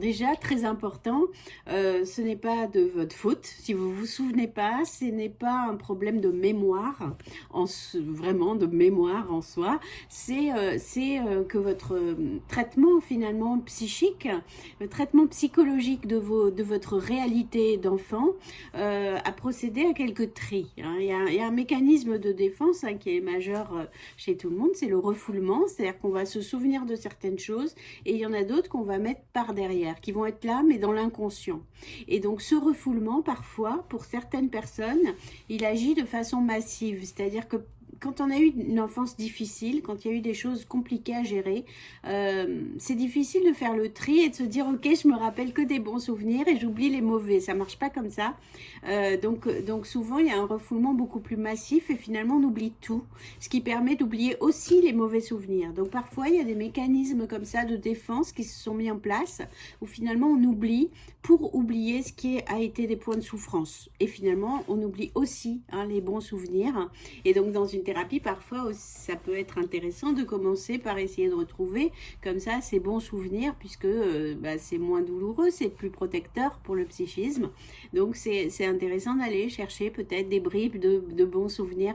déjà, très important, ce n'est pas de votre faute. Si vous vous souvenez pas, ce n'est pas un problème de mémoire, vraiment de mémoire en soi. C'est que votre traitement finalement psychique, le traitement psychologique de votre réalité d'enfant a procédé à quelques tris. Hein. Il y a un mécanisme de défense qui est majeur chez tout le monde, c'est le refoulement, c'est-à-dire qu'on va se souvenir de certaines choses et il y en a d'autres qu'on va mettre par derrière, qui vont être là mais dans l'inconscient. Et donc ce refoulement, parfois, pour certaines personnes, il agit de façon massive, c'est-à-dire que quand on a eu une enfance difficile, quand il y a eu des choses compliquées à gérer, c'est difficile de faire le tri et de se dire ok, je me rappelle que des bons souvenirs et j'oublie les mauvais. Ça marche pas comme ça. Donc souvent il y a un refoulement beaucoup plus massif et finalement on oublie tout, ce qui permet d'oublier aussi les mauvais souvenirs. Donc parfois il y a des mécanismes comme ça de défense qui se sont mis en place où finalement on oublie pour oublier ce qui a été des points de souffrance. Et finalement on oublie aussi les bons souvenirs. Et donc dans une thérapie, parfois, ça peut être intéressant de commencer par essayer de retrouver comme ça ces bons souvenirs, puisque c'est moins douloureux, c'est plus protecteur pour le psychisme. Donc, c'est intéressant d'aller chercher peut-être des bribes de bons souvenirs